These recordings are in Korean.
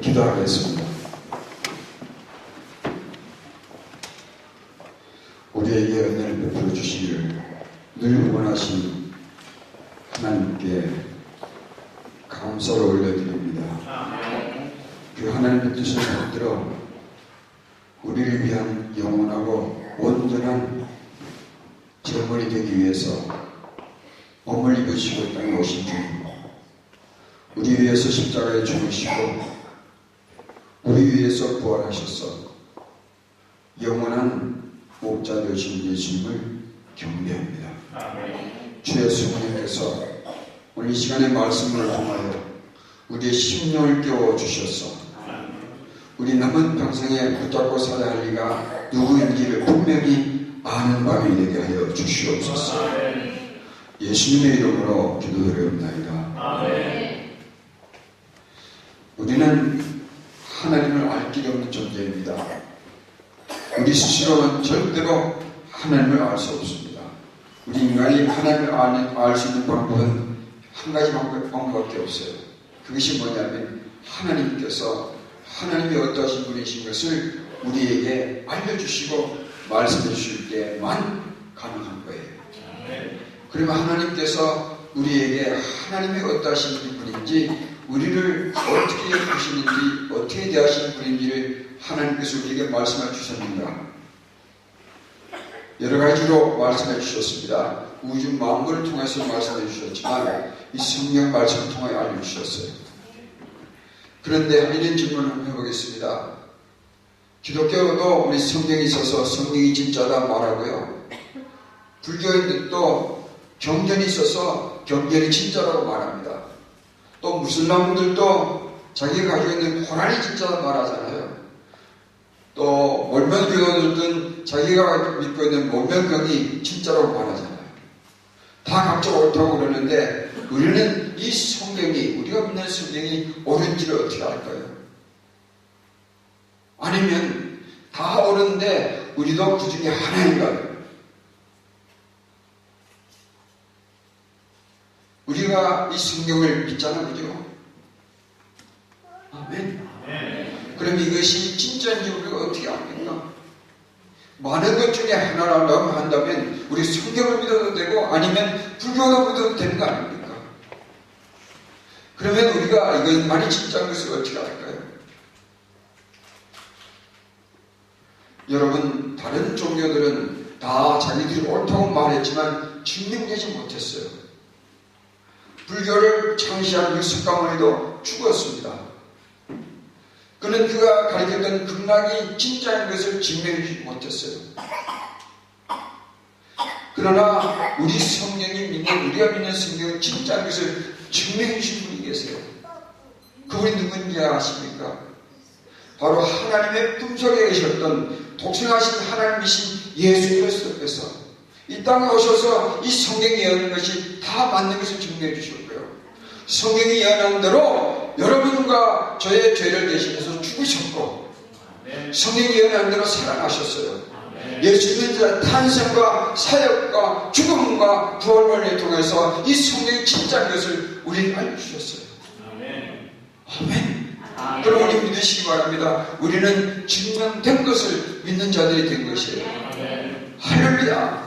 기도하겠습니다. 우리에게 은혜를 베풀어 주시기를 늘 원하신 하나님께 감사를 올려드립니다. 그 하나님의 뜻을 받들어 우리를 위한 영원하고 온전한 제물이 되기 위해서 몸을 입으시고 땅에 오신 주님, 우리 위해서 십자가에 죽으시고 우리 위해서 부활하셔서 영원한 목자 되신 예수님을 경배합니다. 주의 성령께서 오늘 이 시간의 말씀을 통하여 우리의 심령을 깨워주셔서 우리 남은 평생에 붙잡고 살아야 할 이가 누구인지를 분명히 아는 밤이 되게 하여 주시옵소서. 예수님의 이름으로 기도드리옵나이다. 우리는 하나님을 알 길이 없는 존재입니다. 우리 스스로는 절대로 하나님을 알 수 없습니다. 우리 인간이 하나님을 알 수 있는 방법은 한 가지 방법밖에 없어요. 그것이 뭐냐면 하나님께서 하나님이 어떠하신 분이신 것을 우리에게 알려주시고 말씀해 주실 때만 가능한 거예요. 그러면 하나님께서 우리에게 하나님이 어떠하신 분인지, 우리를 어떻게 보시는지, 어떻게 대하시는 분인지를 하나님께서 우리에게 말씀해 주셨는가? 여러 가지로 말씀해 주셨습니다. 우주 만물을 통해서 말씀해 주셨지만 이 성경 말씀을 통해 알려주셨어요. 그런데 이런 질문을 한번 해보겠습니다. 기독교도 우리 성경이 있어서 성경이 진짜다 말하고요, 불교인들도 경전이 있어서 경전이 진짜라고 말합니다. 또 무슬림들도 자기가 가지고 있는 코란이 진짜다 말하잖아요. 또 몰면교도들은 자기가 믿고 있는 몰면경이 진짜라고 말하잖아요. 다 각자 옳다고 그러는데 우리는 이 성경이, 우리가 믿는 성경이 옳은지를 어떻게 알까요? 아니면 다 옳은데 우리도 그 중에 하나인가요? 우리가 이 성경을 믿잖아, 그죠? 아멘. 그럼 이것이 진짜인지 우리가 어떻게 압니까? 많은 것 중에 하나라고 한다면 우리 성경을 믿어도 되고 아니면 불교도 믿어도 되는 거 아닙니까? 그러면 우리가 이것만이 진짜인 것을 어떻게 알까요? 여러분, 다른 종교들은 다 자기들이 옳다고 말했지만 증명되지 못했어요. 불교를 창시한 석가모니도 죽었습니다. 그는 그가 가르쳤던 극락이 진짜인 것을 증명하지 못했어요. 그러나 우리 성경이 믿는, 우리가 믿는 성경은 진짜인 것을 증명해 주신 분이 계세요. 그분이 누군지 아십니까? 바로 하나님의 품속에 계셨던 독생하신 하나님이신 예수 그리스도께서 이 땅에 오셔서 이 성경이 예언한 것이 다 맞는 것을 증명해 주셨고요, 성경이 예언한 대로 여러분과 저의 죄를 대신해서 죽으셨고 성경이 예언한 대로 살아나셨어요. 예수님의 탄생과 사역과 죽음과 부활을 통해서 이 성경이 진짜인 것을 우리에게 알려주셨어요. 아멘. 그럼 우리 믿으시기 바랍니다. 우리는 증명된 것을 믿는 자들이 된 것이에요. 할렐루야.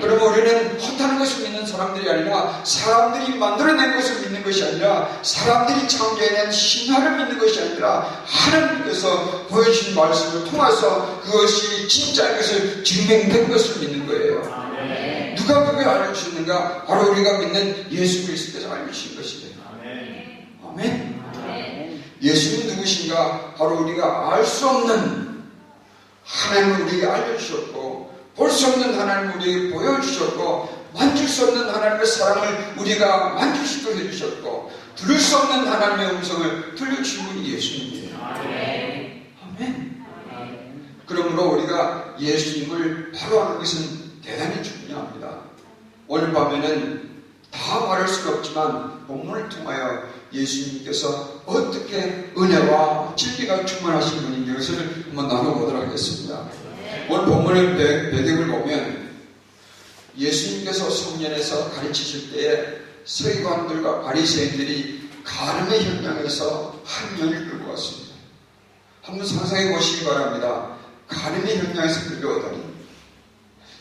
그러면 우리는 헛하는 것을 믿는 사람들이 아니라, 사람들이 만들어낸 것을 믿는 것이 아니라, 사람들이 창조해낸 신화를 믿는 것이 아니라 하나님께서 보여주신 말씀을 통해서 그것이 진짜인 것을 증명된 것을 믿는 거예요. 누가 그걸 알려주셨는가? 바로 우리가 믿는 예수 그리스도께서 알려주신 것이에요. 아멘. 예수님이 누구신가? 바로 우리가 알 수 없는 하나님을 우리에게 알려주셨고, 볼 수 없는 하나님을 우리에게 보여주셨고, 만질 수 없는 하나님의 사랑을 우리가 만질 수 있도록 해주셨고, 들을 수 없는 하나님의 음성을 들려주신 분이 예수님이에요. 아멘. 그러므로 우리가 예수님을 바로 아는 것은 대단히 중요합니다. 오늘 밤에는 다 말할 수가 없지만 본문을 통하여 예수님께서 어떻게 은혜와 진리가 충만하신 분인지 그것을 한번 나눠보도록 하겠습니다. 오늘 본문의 배경을 보면 예수님께서 성전에서 가르치실 때에 서기관들과 바리새인들이 가늠의 현장에서 한 여인을 끌고 왔습니다. 한번 상상해 보시기 바랍니다. 가늠의 현장에서 끌려오다니.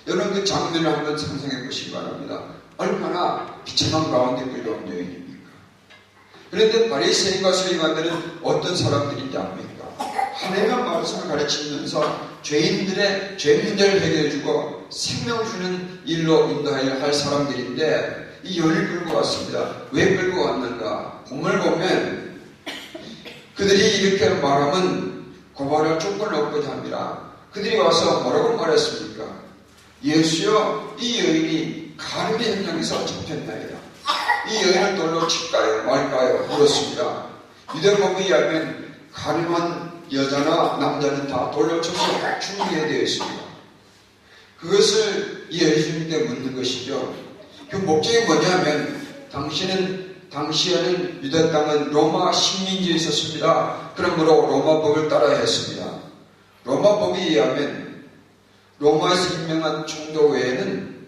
여러분 그 장면을 한번 상상해 보시기 바랍니다. 얼마나 비참한 가운데 끌려온 여인입니까? 그런데 바리새인과 서기관들은 어떤 사람들인지 압니까? 하나님의 말씀을 가르치면서 죄인들의 죄 문제를 해결해주고 생명 주는 일로 인도해야 할 사람들인데 이 여인을 끌고 왔습니다. 왜 끌고 왔는가? 본문을 보면 그들이 이렇게 말하면 고발할 조건을 얻고자 합니다. 그들이 와서 뭐라고 말했습니까? 예수여, 이 여인이 가늠의 현장에서 잡혔나이다. 이 여인을 돌로 칠까요 말까요? 물었습니다. 유대법에 의하면 가늠한 여자나 남자는 다 돌로 쳐서 죽게 되어 있습니다. 그것을 예수님께 묻는 것이죠. 그 목적이 뭐냐면 당시에는 유대 땅은 로마 식민지에 있었습니다. 그러므로 로마법을 따라야 했습니다. 로마법에 의하면 로마에서 임명한 총독 외에는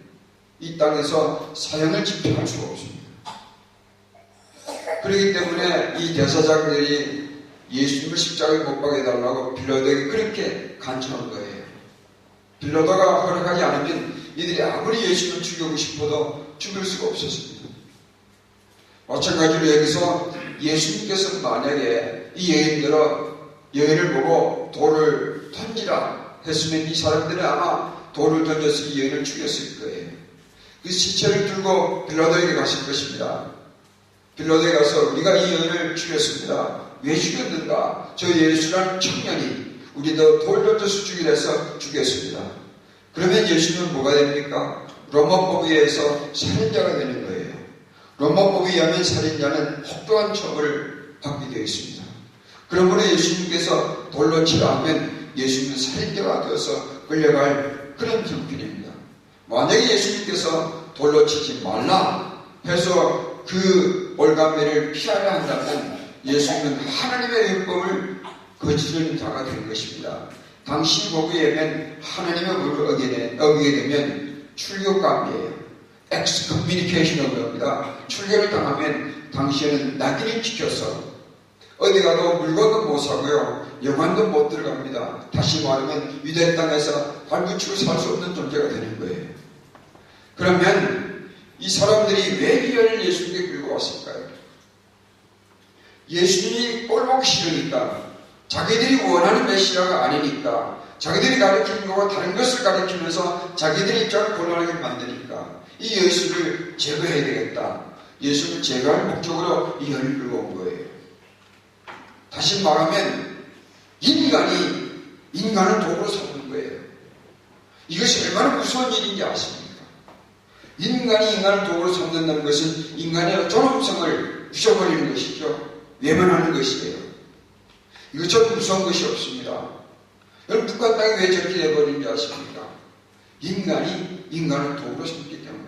이 땅에서 사형을 집행할 수가 없습니다. 그렇기 때문에 이 대사장들이 예수님을 십자가에 못 박아달라고 빌라도에게 그렇게 간청한 거예요. 빌라도가 허락하지 않으면 이들이 아무리 예수님을 죽이고 싶어도 죽일 수가 없었습니다. 마찬가지로 여기서 예수님께서 만약에 이 여인을 보고 돌을 던지라 했으면 이 사람들은 아마 돌을 던져서 이 여인을 죽였을 거예요. 그 시체를 들고 빌라도에게 가실 것입니다. 빌라도에 가서 우리가 이 여인을 죽였습니다. 왜 죽였는가? 저 예수라는 청년이 우리도 돌 던져서 죽이려 해서 죽였습니다. 그러면 예수는 뭐가 됩니까? 로마법에 의해서 살인자가 되는 거예요. 로마법에 의하면 살인자는 혹독한 처벌을 받게 되어 있습니다. 그러므로 예수님께서 돌로 치라 하면 예수님은 살인자가 되어서 끌려갈 그런 형편입니다. 만약에 예수님께서 돌로 치지 말라 해서 그 올가매를 피하려 한다면 예수님은 하나님의 율법을 거스르는 자가 된 것입니다. 당시 법에 의하면 하나님의 법을 어기게 되면 출교감이에요. 엑스커뮤니케이션이라고 합니다. 출교를 당하면 당시에는 낙인을 찍혀서 어디 가도 물건도 못 사고요. 영안도 못 들어갑니다. 다시 말하면 유대 땅에서 발붙이고 살 수 없는 존재가 되는 거예요. 그러면 이 사람들이 왜 이 여인을 예수님께 끌고 왔을까요? 예수님이 꼴보기 싫으니까, 자기들이 원하는 메시아가 아니니까, 자기들이 가르치는 것과 다른 것을 가르치면서 자기들의 입장을 곤란하게 만드니까 이 예수를 제거해야 되겠다. 예수를 제거할 목적으로 이 여인을 끌고 온 거예요. 다시 말하면 인간을 도구로 삼는 거예요. 이것이 얼마나 무서운 일인지 아십니까? 인간이 인간을 도구로 삼는다는 것은 인간의 존엄성을 부셔버리는 것이죠. 외면하는 것이에요. 이것처럼 무서운 것이 없습니다. 여러분 북한 땅이 왜 저렇게 되어버리는지 아십니까? 인간이 인간을 도구로 삼기 때문에.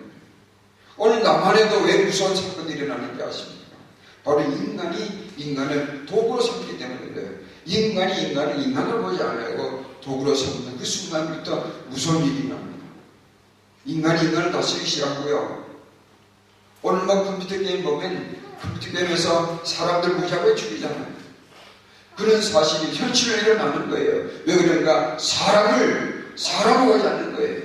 오늘 남한에도 왜 무서운 사건이 일어나는지 아십니까? 바로 인간이 인간을 도구로 삼기 때문에 그래요. 인간이 인간을 보지 않고 도구로 삼는 그 순간부터 무서운 일이 납니다. 인간이 인간을 다스리기 시작하고요. 오늘 막 컴퓨터 게임 보면 컴퓨터 게임에서 사람들 무자고에 죽이잖아요. 그런 사실이 현실로 일어나는 거예요. 왜 그런가? 사람으로 하지 않는 거예요.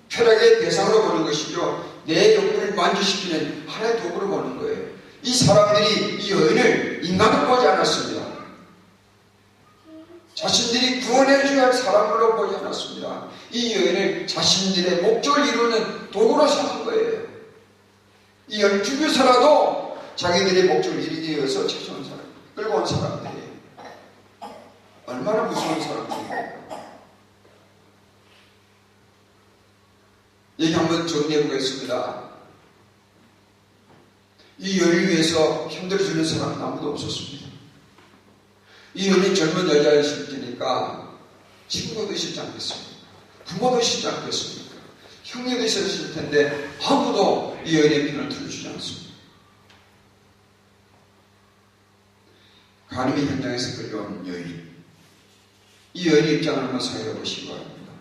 쾌락의 대상으로 보는 것이죠. 내 욕구를 만족시키는 하나의 도구로 보는 거예요. 이 사람들이 이 여인을 인간으로 보지 않았습니다. 자신들이 구원해줘야 할 사람으로 보지 않았습니다. 이 여인을 자신들의 목적을 이루는 도구로 삼은 거예요. 이 여인을 죽여서라도 자기들의 목적을 이루기 위해서 찾아온 사람, 끌고 온 사람들이에요. 얼마나 무서운 사람들입니까? 얘기 한번 정리해 보겠습니다. 이 여인을 위해서 힘들어주는 사람은 아무도 없었습니다. 이 여인이 젊은 여자였을 테니까 친구도 있었지 않겠습니까? 부모도 있었지 않겠습니까? 형제도 있었을 텐데 아무도 이 여인의 편을 들어주지 않습니다. 간음의 현장에서 끌려온 여인. 이 여인의 입장을 한번 생각해 보시기 바랍니다.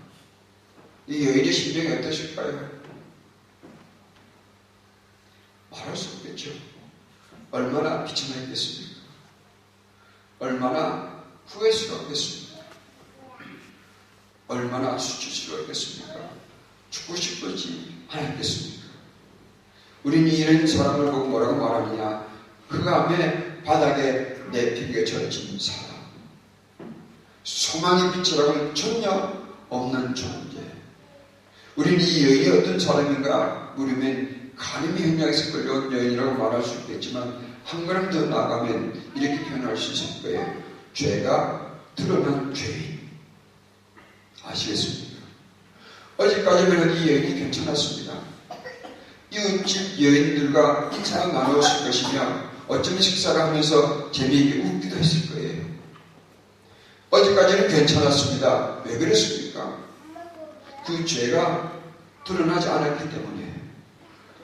이 여인의 심정이 어떠실까요? 말할 수 없겠죠. 얼마나 비참했겠습니까? 얼마나 후회스럽겠습니까? 얼마나 수치스럽겠습니까? 죽고 싶지 않았겠습니까? 우리는 이런 사람을 보고 뭐라고 말하느냐? 흑암의 바닥에 내팽개쳐진 사람, 소망의 빛이라고는 전혀 없는 존재. 우리는 이 여인이 어떤 사람인가 물으면 가늠이 현장에서 끌려온 여인이라고 말할 수 있겠지만 한 걸음 더 나가면 이렇게 표현할 수 있을 거예요. 죄가 드러난 죄인. 아시겠습니까? 어제까지는 이 여인이 괜찮았습니다. 이웃집 여인들과 인사를 나누었을 것이며 어쩌면 식사를 하면서 재미있게 웃기도 했을 거예요. 어제까지는 괜찮았습니다. 왜 그랬습니까? 그 죄가 드러나지 않았기 때문에.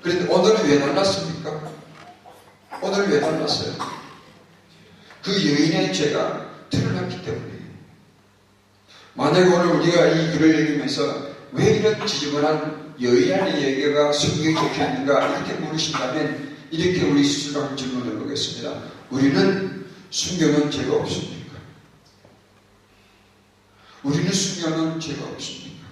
그런데 오늘은 왜 달랐습니까? 오늘은 왜 달랐어요? 그 여인의 죄가 드러났기 때문에. 만약에 오늘 우리가 이 글을 읽으면서 왜 이런 지저분한 여인의 얘기가 성경에 적혀 있는가 이렇게 물으신다면 이렇게 우리 스스로 한번 질문해 보겠습니다. 우리는 숨겨놓은 죄가 없습니까? 우리는 숨겨놓은 죄가 없습니까?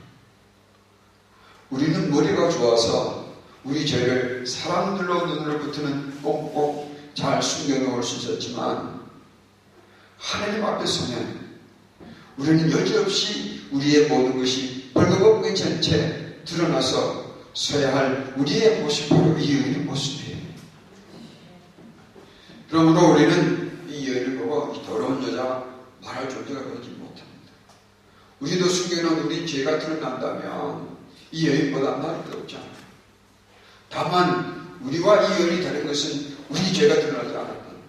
우리는 머리가 좋아서 우리 죄를 사람들로 눈을 붙으면 꼭꼭 잘 숨겨놓을 수 있었지만 하나님 앞에 서면 우리는 여지없이 우리의 모든 것이 벌거벗긴 채 드러나서 서야 할 우리의 모습이 바로 이 여인의 모습이에요. 그러므로 우리는 이 여인을 보고 이 더러운 여자 말할 존재가 되지 못합니다. 우리도 숨겨놓은 우리 죄가 드러난다면 이 여인보다 나을 게 없잖아요. 다만 우리와 이 여인이 다른 것은 우리 죄가 드러나지 않았다는 거예요.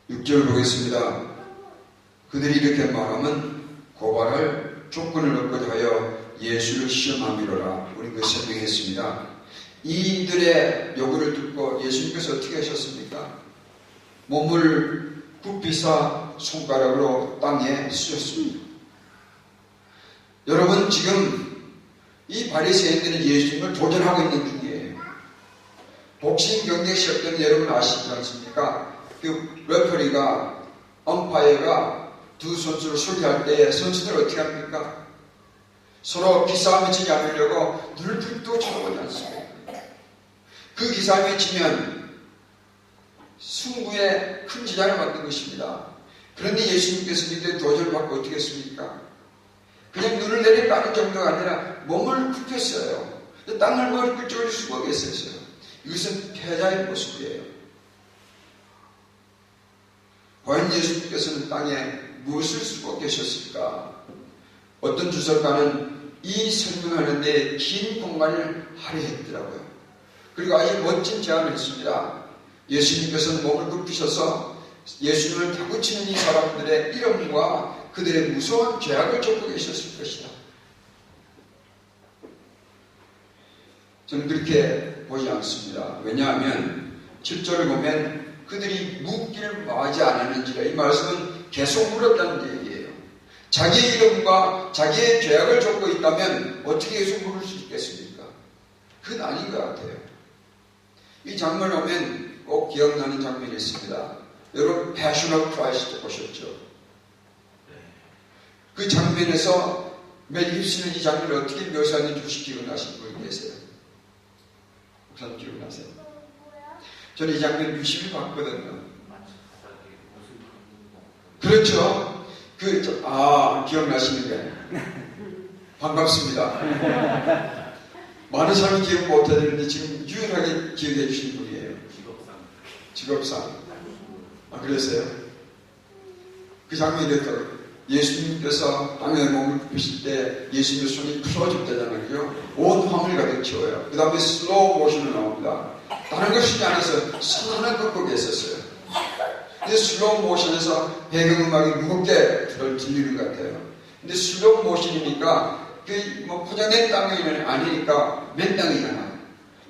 6절 보겠습니다. 그들이 이렇게 말하면 고발할 조건을 얻고자 하여 예수를 시험함이로라. 우리 그 설명했습니다. 이들의 요구를 듣고 예수님께서 어떻게 하셨습니까? 몸을 굽히사 손가락으로 땅에 쓰셨습니다. 여러분 지금 이 바리새인들은 예수님을 도전하고 있는 중이에요. 복싱 경기 시합 때는 여러분 아시지 않습니까? 그 레퍼리가 엄파이어가 두 선수를 소개할 때 선수들 어떻게 합니까? 서로 기싸움에 지지 않으려고 눈을 붉도 쳐다보지 않습니다. 그 기싸움에 지면 승부에 큰 지장을 받는 것입니다. 그런데 예수님께서 이때 도전을 받고 어떻게 했습니까? 그냥 눈을 내리까는 정도가 아니라 몸을 굽혔어요. 땅을 머리 끄적일 수가 없었어요. 이것은 패자의 모습이에요. 과연 예수님께서는 땅에 무엇을 쓰고 계셨을까? 어떤 주석가는 이 설명하는데 긴 공간을 할애했더라고요. 그리고 아주 멋진 제안을 했습니다. 예수님께서는 몸을 굽히셔서 예수님을 다구치는 이 사람들의 이름과 그들의 무서운 죄악을 적고 계셨을 것이다. 저는 그렇게 보지 않습니다. 왜냐하면 7절을 보면 그들이 묻기를 마지 않았는지라. 이 말씀은 계속 물었다는 얘기예요. 자기의 이름과 자기의 죄악을 적고 있다면 어떻게 계속 물을 수 있겠습니까? 그건 아닌 것 같아요. 이 장면을 보면 꼭 기억나는 장면이 있습니다. 여러분 Passion of Christ 보셨죠? 그 장면에서 멜 깁슨은 이 장면을 어떻게 묘사하는지 혹시 기억나시는 분 계세요? 목사님 기억나세요? 저는 이 장면 유심히 봤거든요. 그렇죠. 기억나시는 게 반갑습니다. 많은 사람이 기억 못하는데 지금 유일하게 기억해 주신 분이에요. 직업상. 그랬어요? 그 장면이 됐더라고요. 예수님께서 땅에 몸을 굽히실 때 예수님의 손이 풀어졌다잖아요. 그죠? 온 화물 가득 채워요. 그 다음에 슬로우 모션으로 나옵니다. 다른 걸 쓰지 않아서 손 하나 긋고 계셨어요. 근데 슬로우 모션에서 배경음악이 무겁게 들리는 것 같아요. 근데 슬로우 모션이니까 포장된 땅이 아니니까 맨 땅이가 나요.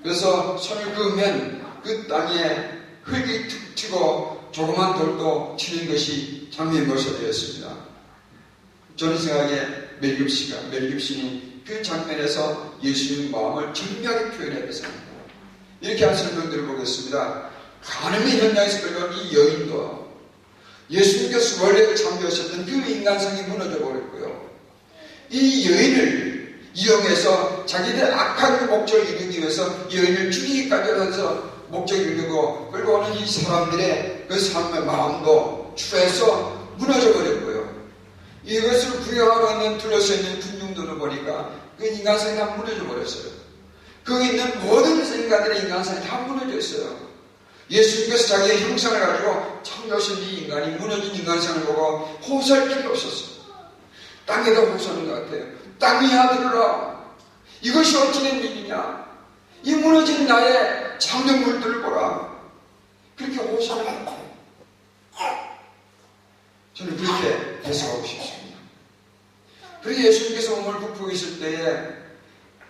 그래서 손을 그으면 그 땅에 흙이 툭 튀고 조그만 돌도 튀는 것이 장면에 묘사되었습니다. 저는 생각에 멜 깁슨이 그 장면에서 예수님의 마음을 절묘하게 표현해야 생각합니다. 이렇게 한 설명들을 보겠습니다. 가늠의 현장에서 끌려온 이 여인도 예수님께서 원래 창조하셨던 그 인간성이 무너져 버렸고요. 이 여인을 이용해서 자기들 악한 목적을 이루기 위해서 여인을 죽이기까지 해서 목적을 이루고 끌고 오는 이 사람들의 그 삶의 마음도 추해서 무너져 버렸고요. 이것을 구경하고 있는 둘러서 있는 군중들을 보니까 그 인간성이 다 무너져 버렸어요. 거기 있는 모든 인간들의 인간성이 다 무너져 있어요. 예수님께서 자기의 형상을 가지고 창조하신 이 인간이 무너진 인간성을 보고 호소할 필요 없었어요. 땅에다 호소하는 것 같아요. 땅이야 들으라. 이것이 어찌된 일이냐. 이 무너진 나의 창조물들을 보라. 그렇게 호소하는 것 같아요. 저는 그렇게 해석하고 싶습니다. 그리고 예수님께서 몸을 부풀고 있을 때에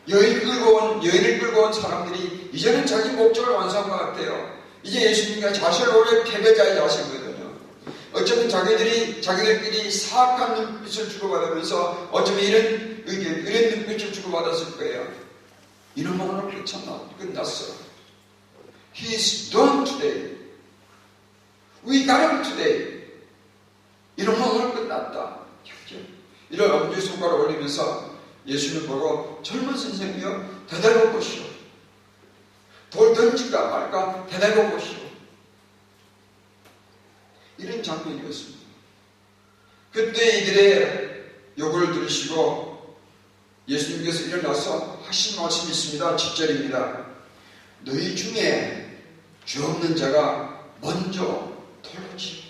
여인을 끌고 온 사람들이 이제는 자기 목적을 완성한 것 같아요. 이제 예수님과 자신을 오래 패배자의 자세거든요. 어쩌면 자기들끼리 사악한 눈빛을 주고받으면서 어쩌면 이런 눈빛을 주고받았을 거예요. 이런 마음으로 끝났어요. He is done today. We got him today. 이런 마음으로 끝났다. 이런 엄지손가락을 올리면서 예수를 보고 젊은 선생이여 대답해 보시오. 돌 던질까 말까 대답해 보시오. 이런 장면이었습니다. 그때 이들의 요구를 들으시고 예수님께서 일어나서 하신 말씀이 있습니다. 7절입니다. 너희 중에 죄 없는 자가 먼저 돌로 치라.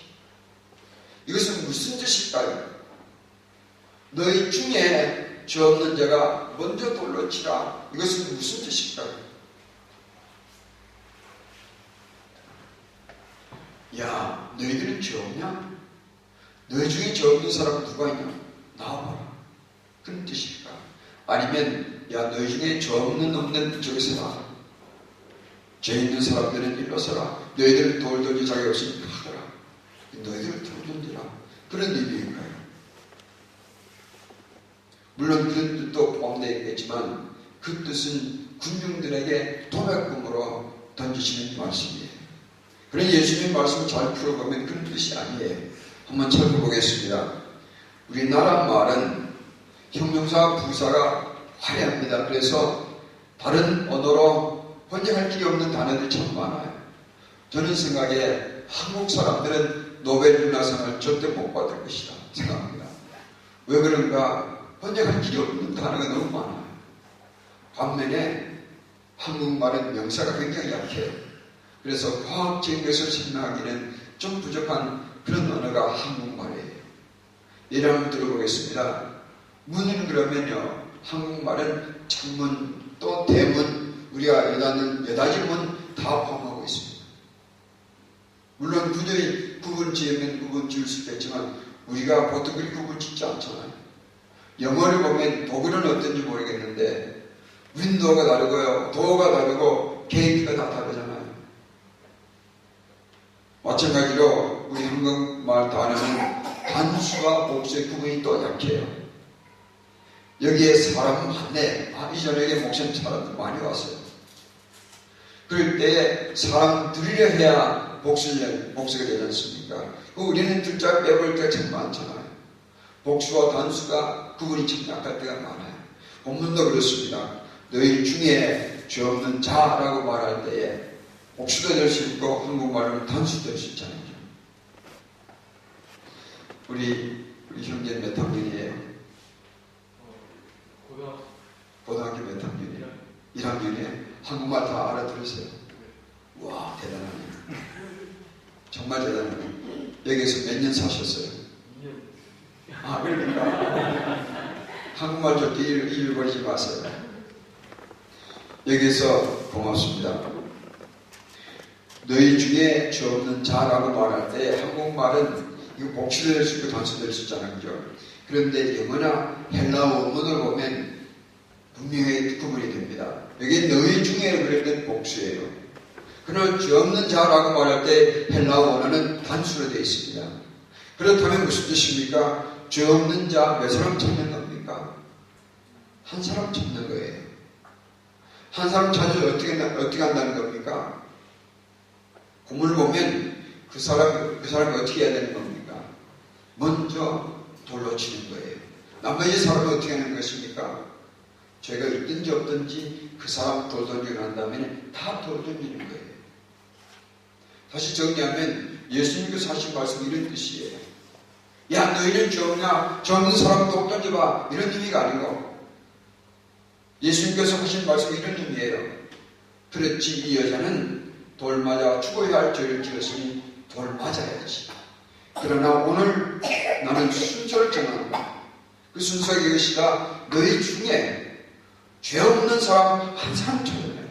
이것은 무슨 뜻일까요? 너희 중에 죄 없는 자가 먼저 돌로 치라. 이것은 무슨 뜻일까요? 야, 너희들은 죄 없냐? 너희 중에 죄 없는 사람 누가 있냐? 나와봐라. 그런 뜻일까? 아니면 야, 너희 중에 죄 없는 저기서 나와라. 죄 있는 사람들은 일로 서라. 너희들은 돌 던질 자격 없으니까 하거라. 너희들은 돌 던지라. 그런 의미일까요? 물론 그런 뜻도 포함되어 있겠지만 그 뜻은 군중들에게 도매금으로 던지시는 말씀이에요. 그런 예수님 말씀을 잘 풀어보면 그런 뜻이 아니에요. 한번 살펴보겠습니다. 우리나라 말은 형용사, 부사가 화려합니다. 그래서 다른 언어로 번역할 길이 없는 단어들이 참 많아요. 저는 생각에 한국 사람들은 노벨 문화상을 절대 못 받을 것이다 생각합니다. 왜 그런가? 번역할 길이 없는 단어가 너무 많아요. 반면에 한국말은 명사가 굉장히 약해요. 그래서 과학적인 것을 설명하기는 좀 부족한 그런 언어가 한국말이에요. 예를 한번 들어보겠습니다. 문은 그러면요, 한국말은 창문 또 대문, 우리가 여닫이 문 다 포함하고 있습니다. 물론 구분 지으면 구분 지을 수 있겠지만 우리가 보통 그렇게 구분 짓지 않잖아요. 영어를 보면 독일은 어떤지 모르겠는데 윈도우가 다르고요, 도어가 다르고 게이트가 다 다르잖아요. 마찬가지로 우리 한국말 단어는 단수와 복수의 구분이 또 약해요. 여기에 사람 많네. 이 저녁에 목사님 사람들 많이 왔어요. 그럴 때 사람 들이려 해야 복수가 되지 않습니까? 우리는 글자 빼볼 때가 참 많잖아요. 복수와 단수가 구분이 참 약할 때가 많아요. 본문도 그렇습니다. 너희 중에 죄 없는 자라고 말할 때에 복수도 될 수 있고 한국말로는 단수도 될 수 있잖아요. 우리 형제 몇 학년이에요? 고등학교 몇 학년이에요? 1학년이에요? 한국말 다 알아들으세요? 와, 대단하네요. 정말 대단하네요. 여기에서 몇 년 사셨어요? 2년. 그러니까 한국말 좋게 잃어버리지 마세요. 여기서 고맙습니다. 너희 중에 죄 없는 자라고 말할 때 한국말은 이거 복수도 될 수 있고 단수도 될 수 있잖아요. 그죠? 그런데 영어나 헬라어 원문을 보면 분명히 구분이 됩니다. 여기 너희 중에 그럴 땐 복수예요. 그러나 죄 없는 자라고 말할 때 헬라어 원어는 단수로 되어 있습니다. 그렇다면 무슨 뜻입니까? 죄 없는 자 몇 사람 찾는 겁니까? 한 사람 찾는 거예요. 한 사람 찾아서 어떻게 한다는 겁니까? 본문을 보면 그 사람이 어떻게 해야 되는 겁니까? 먼저 돌로 치는 거예요. 나머지 사람은 어떻게 하는 것입니까? 죄가 있든지 없든지 그 사람 돌 던지고 난 다음에 다 돌 던지는 거예요. 다시 정리하면 예수님께서 하신 말씀이 이런 뜻이에요. 야, 너희는 죄 없냐? 죄 없는 사람 돌 던져봐. 이런 의미가 아니고 예수님께서 하신 말씀이 이런 의미예요. 그렇지, 이 여자는 돌 맞아 죽어야 할 죄를 지었으니 돌 맞아야지. 그러나 오늘 나는 순서를 정한다. 그 순서가 이것이다. 너희 중에 죄 없는 사람 한 사람 찾아내라.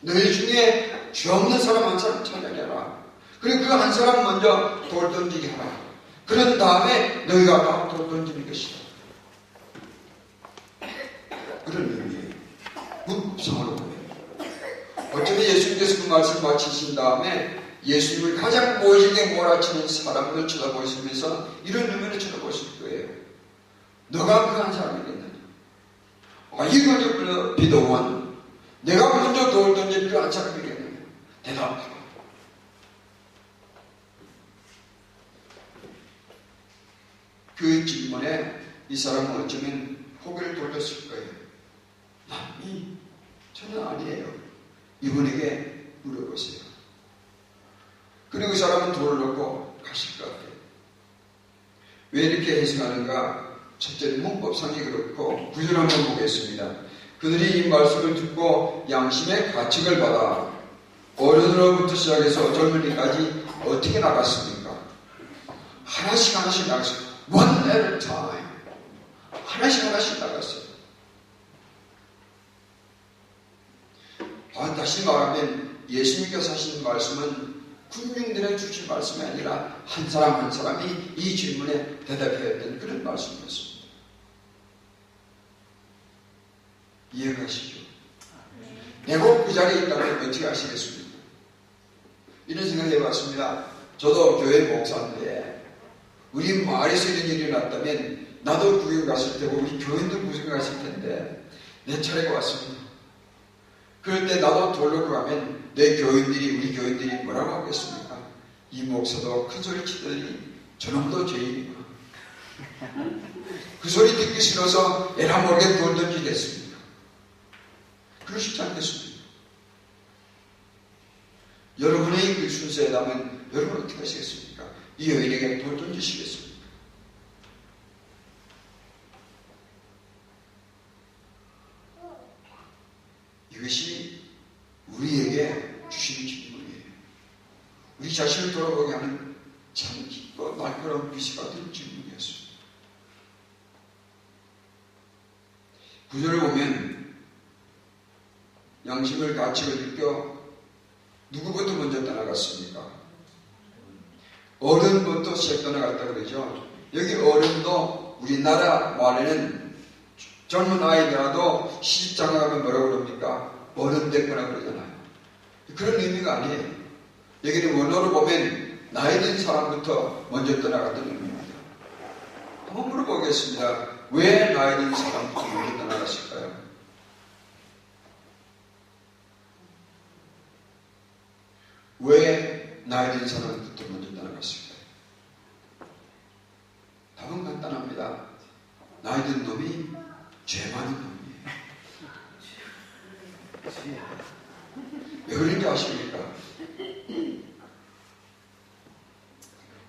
너희 중에 죄 없는 사람 한 사람 찾아내라. 그리고 그 한 사람 먼저 돌 던지게 하라. 그런 다음에 너희가 다 돌 던지는 것이다. 그런 의미예요. 문법상으로 보면. 어쩌면 예수님께서 그 말씀을 마치신 다음에 예수님을 가장 모질게 몰아치는 사람들 쳐다보시면서 이런 의미로 쳐다보실 거예요. 너가 그 한 사람이겠느냐? Are you going to be the one? 내가 먼저 돌 던질 그 한 사람이겠느냐? 대답하라. 그 질문에 이 사람은 어쩌면 고개를 돌렸을 거예요. 남이 전혀 아니에요. 이분에게 물어보세요. 그리고 그 사람은 돌을 놓고 가실 것 같아요. 왜 이렇게 해석하는가? 첫째, 문법상이 그렇고 구절 한번 보겠습니다. 그들이 이 말씀을 듣고 양심의 가책을 받아 어른으로부터 시작해서 젊은이까지 어떻게 나갔습니까? 하나씩 나갔어요. One at a time. 하나씩 나갔어요. 다시 말하면 예수님께서 하신 말씀은 군중들에게 주신 말씀이 아니라 한 사람 한 사람이 이 질문에 대답해야 되는 그런 말씀이었습니다. 이해가시죠? 내가 그 자리에 있다면 어떻게 하시겠습니까? 이런 생각을 해봤습니다. 저도 교회 목사인데 우리 마을에서 이런 일이 났다면 나도 구경 갔을 테고 우리 교인도 구경 갔을 텐데 내 차례가 왔습니다. 그럴 때 나도 돌로 가면 우리 교인들이 뭐라고 하겠습니까? 이 목사도 큰 소리 치더니 저놈도 죄인이구나. 그 소리 듣기 싫어서 에라 모르게 돌 던지겠습니까? 그러시지 않겠습니까? 여러분의 그 순서에 나면 여러분 어떻게 하시겠습니까? 이 여인에게 돌 던지시겠습니까? 이것이 우리에게 주시는 질문이에요. 우리 자신을 돌아보게 하는 참 깊고 날카로운 빛이 같은 질문이었습니다. 구절을 보면 양심을 가책을 느껴 누구부터 먼저 떠나갔습니까? 어른부터 시작 떠나갔다고 그러죠. 여기 어른도 우리나라 말에는 젊은 아이들라도 시집장가가면 뭐라고 그럽니까? 어른 됐거나 그러잖아요. 그런 의미가 아니에요. 여기는 원어로 보면 나이 든 사람부터 먼저 떠나갔다는 의미입니다. 한번 물어보겠습니다. 왜 나이 든 사람부터 먼저 떠나갔을까요? 왜 나이 든 사람부터 먼저 떠나갔을까요? 답은 간단합니다. 나이 든 놈이 죄 많은 놈이에요. 왜 그런지 아십니까?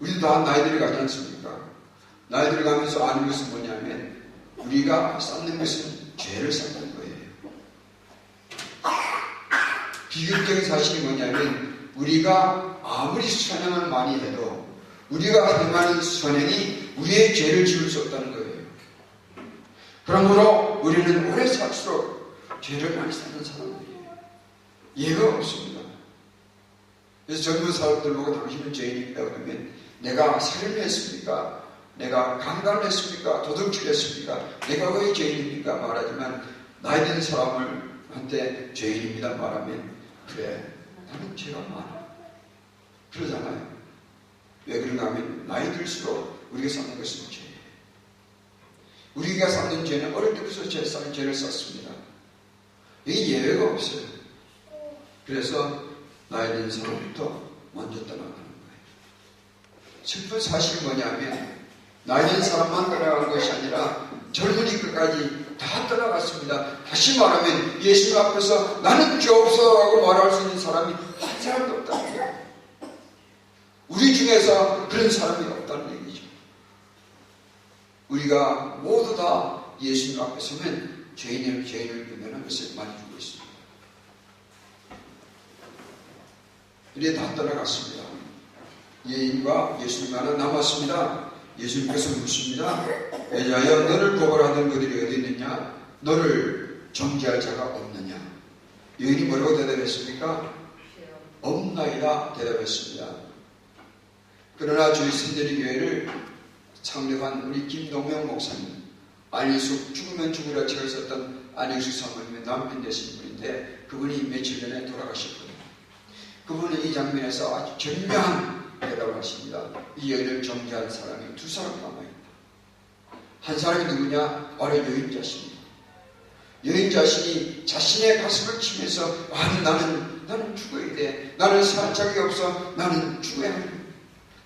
우리도 다 나이들이 가지 않습니까? 나이들이 가면서 아는 것은 뭐냐면 우리가 쌓는 것은 죄를 쌓는 거예요. 비극적인 사실이 뭐냐면 우리가 아무리 선행을 많이 해도 우리가 행하는 선행이 우리의 죄를 지울 수 없다는 거예요. 그러므로 우리는 오래 살수록 죄를 많이 쌓는 사람들이에요. 예가 없습니다. 그래서 젊은 사람들 보고 당신은 죄인입니다 그러면 내가 살인을 했습니까? 내가 강간을 했습니까? 도둑질을 했습니까? 내가 왜 죄인입니까? 말하지만 나이 든 사람한테 죄인입니다 말하면 그래 나는 죄가 많아 그러잖아요. 왜 그런가 하면 나이 들수록 우리가 쌓는 것은 죄. 우리가 쌓는 죄는 어릴 때부터 죄를 쌓습니다. 이게 예외가 없어요. 그래서 나이 든 사람부터 먼저 떠나가는 거예요. 슬픈 사실이 뭐냐면 나이 든 사람만 떠나간 것이 아니라 젊은이 끝까지 다 떠나갔습니다. 다시 말하면 예수님 앞에서 나는 죄 없어라고 말할 수 있는 사람이 한 사람도 없다는 거예요. 우리 중에서 그런 사람이 없다는 얘기죠. 우리가 모두 다 예수님 앞에 서면 죄인을 변하는 것을 많이 주고 있습니다. 이래 다 떠나갔습니다. 예인과 예수님 하나 남았습니다. 예수님께서 묻습니다. 여자여 너를 고발하는 그들이 어디 있느냐? 너를 정죄할 자가 없느냐? 여인이 뭐라고 대답했습니까? 없나이다 대답했습니다. 그러나 저희 신대리 교회를 창립한 우리 김동명 목사님, 안익숙 죽으면 죽으라 책을 썼던 안익숙 사모님의 남편 되신 분인데 그분이 며칠 전에 돌아가셨거든요. 그분은 이 장면에서 아주 절묘한 대답을 하십니다. 이 여인을 정죄한 사람이 두 사람 남아있다. 한 사람이 누구냐? 바로 여인 자신입니다. 여인 자신이 자신의 가슴을 치면서 나는 죽어야 돼. 나는 살 적이 없어. 나는 죽어야 해.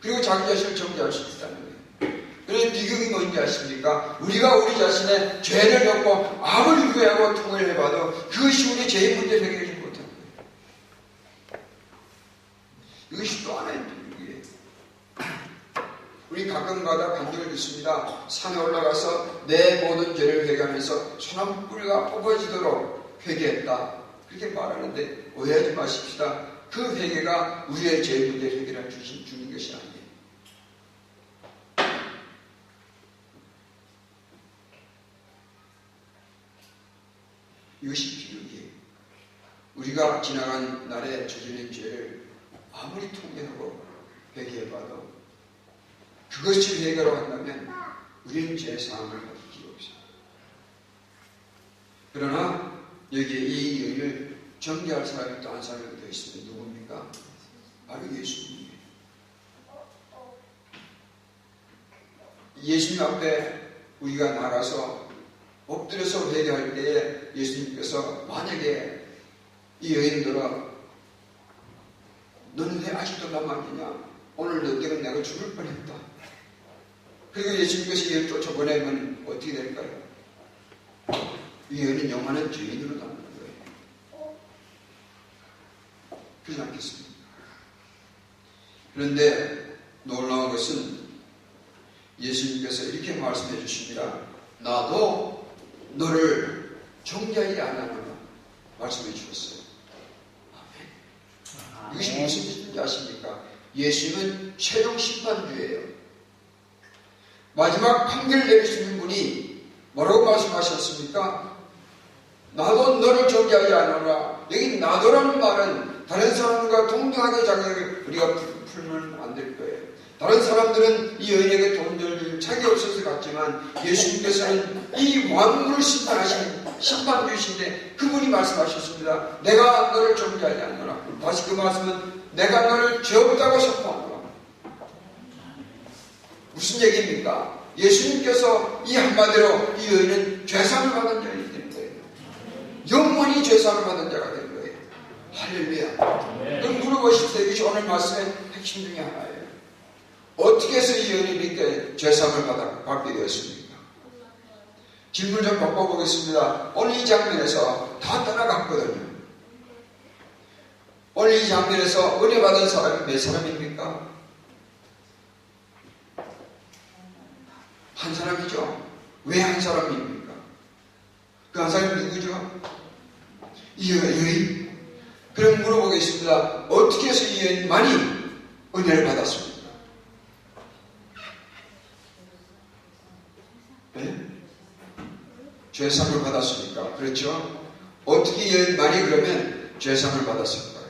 그리고 자기 자신을 정죄할 수 있다는 거예요. 그런데 비극이 뭔지 아십니까? 우리가 우리 자신의 죄를 덮고 아무리 유해하고 통을 해봐도 그것이 우리의 죄의 문제를 해결하지 못하는 거예요. 이것이 또 하나의 비극이에요. 우리 가끔가다 간증을 듣습니다. 산에 올라가서 내 모든 죄를 회개하면서 손 한 뿌리가 뽑아지도록 회개했다. 그렇게 말하는데 오해하지 마십시다. 그 회개가 우리의 죄의 문제를 해결해 주는 것이 아니에요. 이것이 비극이에요. 우리가 지나간 날에 저지른 죄를 아무리 통회하고 회개해봐도 그것을 회개로 한다면 우리는 죄의 사함을 받을 길이 없어요. 그러나 여기에 이 여인을 정죄할 사람이 또 한 사람이 더 있으면 누굽니까? 바로 예수님이에요. 예수님 앞에 우리가 나가서 엎드려서 회개할 때에 예수님께서 만약에 이 여인들아 너는 왜 아직도 남았느냐? 오늘 너 때문에 내가 죽을 뻔했다. 그리고 예수님께서 이 여인을 쫓아보내면 어떻게 될까요? 이 여인은 영원한 죄인으로 남는 거예요. 그렇지 않겠습니까? 그런데 놀라운 것은 예수님께서 이렇게 말씀해 주십니다. 나도 너를 정죄하지 않았노라 말씀해 주셨어요. 아멘. 이것이 무슨 뜻인지 아십니까? 예수님은 최종 심판주예요. 마지막 판결 내릴 수 있는 분이 뭐라고 말씀하셨습니까? 나도 너를 정죄하지 않노라. 여기 나도라는 말은 다른 사람과 동등하게 자기를 우리가 풀면 안 될 거예요. 다른 사람들은 이 여인에게 돈을 줄 자격이 없어서 갔지만 예수님께서는 이 만물을 심판하신 심판주이신데 그분이 말씀하셨습니다. 내가 너를 정죄하지 않노라. 다시 그 말씀은 내가 너를 죄 없다고 선포하노라. 무슨 얘기입니까? 예수님께서 이 한마디로 이 여인은 죄사함을 받은 자가 되는 거예요. 영원히 죄사함을 받은 자가 되는 거예요. 할렐루야. 그럼 물어보십시오. 이것이 오늘 말씀의 핵심 중에 하나예요. 어떻게 해서 이 여인이 이렇게 죄사함을 받게 되었습니까? 질문 좀 바꿔보겠습니다. 오늘 이 장면에서 다 떠나갔거든요. 오늘 이 장면에서 은혜 받은 사람이 몇 사람입니까? 한 사람이죠. 왜 한 사람입니까? 그 한 사람이 누구죠? 이 여인. 그럼 물어보겠습니다. 어떻게 해서 이 여인만이 은혜를 받았습니까? 네? 죄사함을 받았습니까? 그렇죠? 어떻게 이 여인만이 그러면 죄사함을 받았을까요?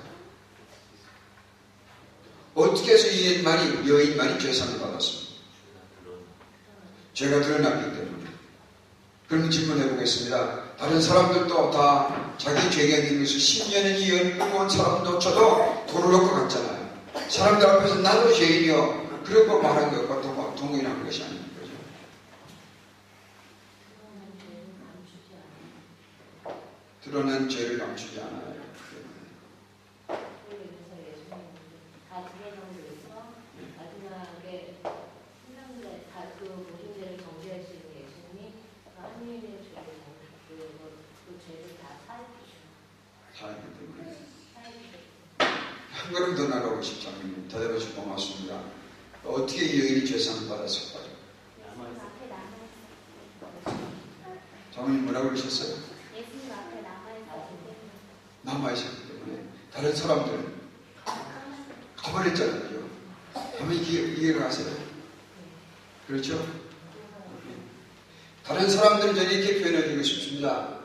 어떻게 해서 이 여인만이 죄사함을 받았습니까? 죄가 드러났기 때문에. 그럼 질문해 보겠습니다. 다른 사람들도 다 자기 죄가 있는 것을 10년은 이 여인 끌고 온 사람조차도 돌을 놓고 갔잖아요. 사람들 앞에서 나도 죄인이요. 그러고 말한 것과 똑같아요. 동일한 것이 아닌 거죠. 드러낸 죄를 감추지 않아요. 한 걸음 더 나가고 싶다면 대답해서 고맙습니다. 어떻게 이 여인이 죄상을 받았을까요? 장모님 뭐라고 그러셨어요? 예수님 앞에 남아있었기 때문에 다른 사람들은 가버렸잖아요. 한번 이해가 가세요? 그렇죠? 다른 사람들은 저는 이렇게 표현해주고 싶습니다.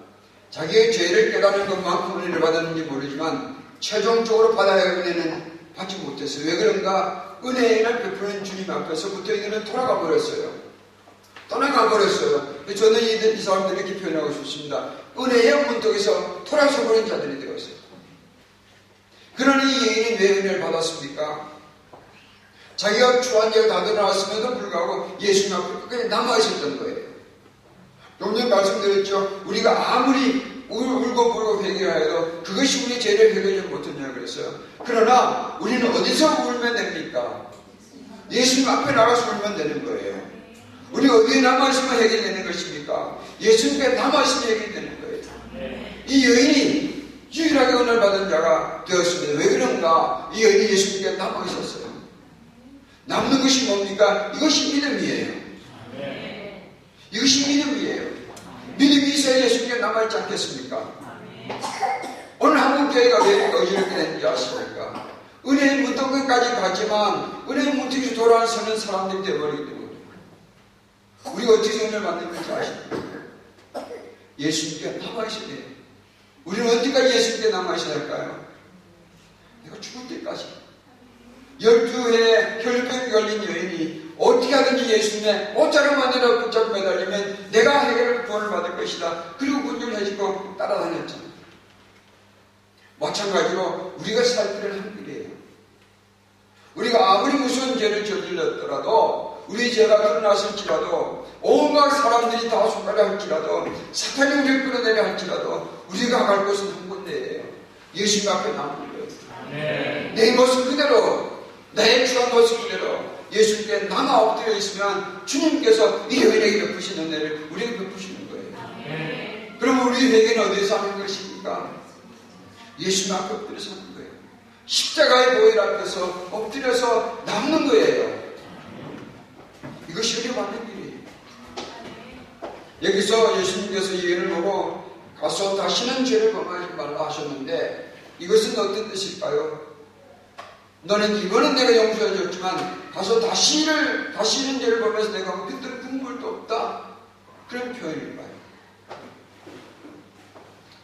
자기의 죄를 깨닫는 것만큼 은혜를 받았는지 모르지만 최종적으로 받아야 할 은혜는 받지 못했어요. 왜 그런가? 은혜를 베푸는 주님 앞에서부터 이들은 돌아가 버렸어요. 떠나가 버렸어요. 저는 이 사람들을 이렇게 표현하고 싶습니다. 은혜의 문턱에서 돌아서 버린 자들이 되었어요. 그러니 이 여인이 왜 은혜를 받았습니까? 자기가 추한 죄가 다 드러났음에도 불구하고 예수님 앞에 끝까지 남아있었던 거예요. 좀 전에 말씀드렸죠. 우리가 아무리 울고 불고 회개하여도 그것이 우리 죄를 해결하지 못했냐 그랬어요. 그러나 우리는 어디서 울면 됩니까? 예수님 앞에 나가서 울면 되는 거예요. 우리 어디에 남아있으면 해결되는 것입니까? 예수님께 남아있으면 해결되는 거예요. 이 여인이 유일하게 은혜를 받은 자가 되었습니다. 왜 그런가? 이 여인이 예수님께 남아있었어요. 남는 것이 뭡니까? 이것이 믿음이에요. 이것이 믿음이에요. 믿음이 있어야 예수님께 남아있지 않겠습니까? 오늘 한국교회가 왜 이렇게 됐는지 아십니까? 은혜의 문턱까지 가지만 은혜의 문턱에서 돌아서는 사람들이 되어버리기 때문에 우리가 어떻게 은혜를 받는 건지 아십니까? 예수님께 남아있어야 돼요. 우리는 어디까지 예수님께 남아있어야 할까요? 내가 죽을 때까지. 12회 혈병이 걸린 여인이 어떻게 하든지 예수님의 옷자락 만들어 붙잡고 매달리면 내가 해결을 구원을 받을 것이다. 그리고 군중해지고 따라다녔잖아요. 마찬가지로 우리가 살 길은 한 길이에요. 우리가 아무리 무서운 죄를 저질렀더라도 우리 죄가 드러났을지라도 온갖 사람들이 다 손가락 할지라도 사탄이 우리를 끌어내려 할지라도 우리가 갈 곳은 한 군데예요. 예수님 앞에 남는 거예요. 내 모습 그대로 나의 추한 모습 그대로 예수님께 남아 엎드려 있으면 주님께서 이 여인에게 베푸시는 은혜를 우리에게 베푸시는 거예요. 그러면 우리 회개는 어디서 하는 것입니까? 예수님 앞에 엎드려서 하는 거예요. 십자가의 보혈 앞에서 엎드려서 남는 거예요. 이것이 은혜 받는 길이에요. 여기서 예수님께서 이 여인을 보고 가서 다시는 죄를 범하지 말라 하셨는데 이것은 어떤 뜻일까요? 너는 이번은 내가 용서해 줬지만 가서 다시는 죄를 범해서 내가 그들 국물도 없다. 그런 표현일까요?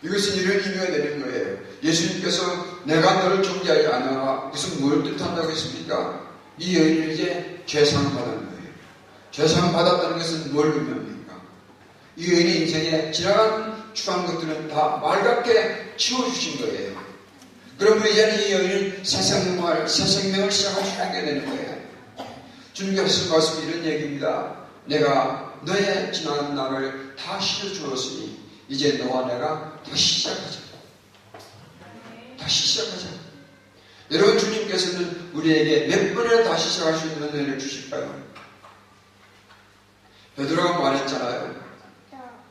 이것은 이런 의미가 되는 거예요. 예수님께서 내가 너를 존재하지 않아. 무슨 뭘 뜻한다고 했습니까? 이 여인은 이제 죄상을 받은 거예요. 죄상을 받았다는 것은 뭘 의미합니까? 이 여인의 인생에 지나간 추한 것들은 다 맑게 치워주신 거예요. 그러면 이제는 이 여인은 새 생명을 시작할 수 있게 되는 거예요. 주님께서 하신 말씀이 이런 얘기입니다. 내가 너의 지난 날을 다 씻어주었으니 이제 너와 내가 다시 시작하자. 다시 시작하자. 여러분 주님께서는 우리에게 몇 번이나 다시 시작할 수 있는 은혜를 주실까요? 베드로가 말했잖아요.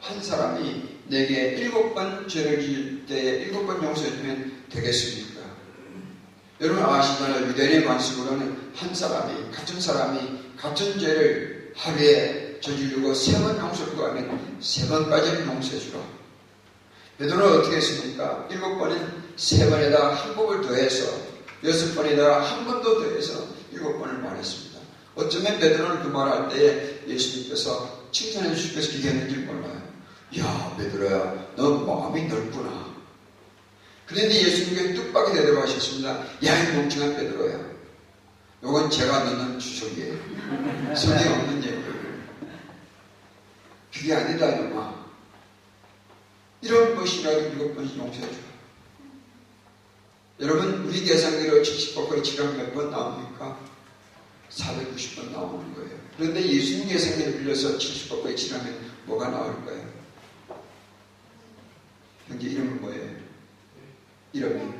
한 사람이 내게 7번 죄를 지을 때 7번 용서해주면 되겠습니까? 여러분 아시잖아요. 유대인의 관습으로는 한 사람이 같은 죄를 하루에 저지르고 3번 용서를 구하면 3번까지는 용서해주라. 베드로는 어떻게 했습니까? 7번은 3번에다 한 법을 더해서 6번에다가 한 번 더 더해서 7번을 말했습니다. 어쩌면 베드로는 그 말할 때에 예수님께서 칭찬해 주시면서 기대했는지 몰라요. 야 베드로야 너 마음이 넓구나. 그런데 예수님께 뚝박이 대답하셨습니다. 야 이 멍청한 베드로야. 이건 제가 넣는 주석이에요. 성경에 없는 얘기예요. 그게 아니다 이놈아. 이런 것이라도 7번씩 용서해줘. 여러분 우리 계산기로 70번까지 치료하면 몇 번 나옵니까? 490번 나오는 거예요. 그런데 예수님 계산기를 빌려서 70법까지 지나면 뭐가 나올까요? 형제 이름은 뭐예요? 이름이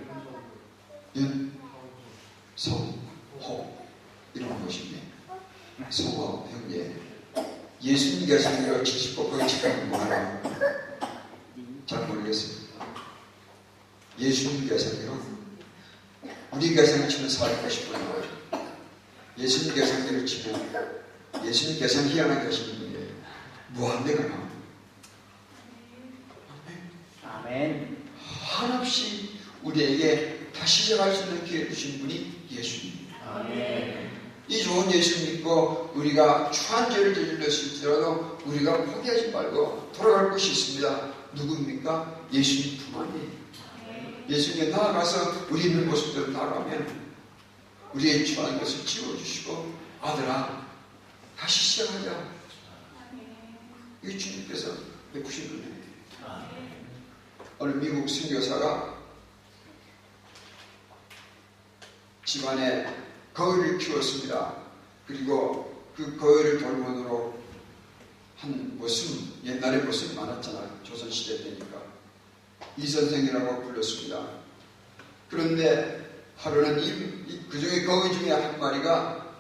윤, 성, 호. 이름은 무엇입니까? 성호 형제. 예수님 계산기로 70법까지 지나면 뭐가 나올까요? 잘 모르겠습니다. 예수님 계산기로 우리 계산기 치면 480분 나와요. 예수님 계산기를 치면 예수님 계산 희한하게 하시는 분이에요. 무한대가 나와요. 아멘. 한없이 우리에게 다시 시작할 수 있는 기회를 주신 분이 예수님. 아멘. 이 좋은 예수 믿고 우리가 추한 죄를 저질렀을지라도 우리가 포기하지 말고 돌아갈 곳이 있습니다. 누구입니까? 예수님 뿐만이에요. 예수님께 나아가서 우리 있는 모습대로 나아가면 우리의 추한 것을 지워주시고 아들아 다시 시작하자. 이 주님께서 베푸신 은혜예요. 어느 미국 선교사가 집안에 거위를 키웠습니다. 그리고 그 거위를 돌문으로 한 모습, 옛날에 모습이 많았잖아요. 조선시대 때니까. 이선생이라고 불렀습니다. 그런데 하루는 그 중에 거위 중에 한 마리가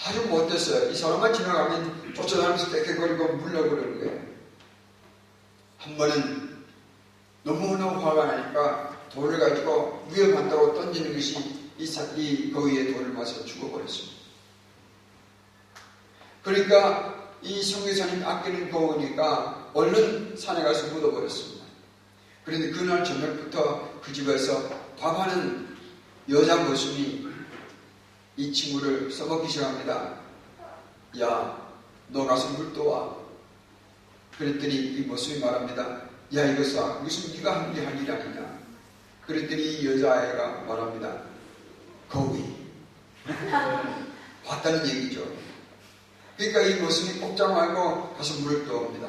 아주 못됐어요. 이 사람만 지나가면 쫓아다니면서 떼개거리고 물려버리는 거예요. 한 번은 너무너무 화가 나니까 돌을 가지고 위험한다고 던지는 것이 이 거위의 돌을 맞아 죽어버렸습니다. 그러니까 이 성교사님 아끼는 거위니까 얼른 산에 가서 묻어버렸습니다. 그런데 그날 저녁부터 그 집에서 밥하는 여자 모습이 이 친구를 써먹기 시작합니다. 야, 너 가서 물 떠와. 그랬더니 이 모습이 말합니다. 야, 이것아, 이것은 네가 할 일 아니냐. 그랬더니 이 여자아이가 말합니다. 거위. 봤다는 얘기죠. 그러니까 이 모습이 꼼짝 말고 가서 물을 떠옵니다.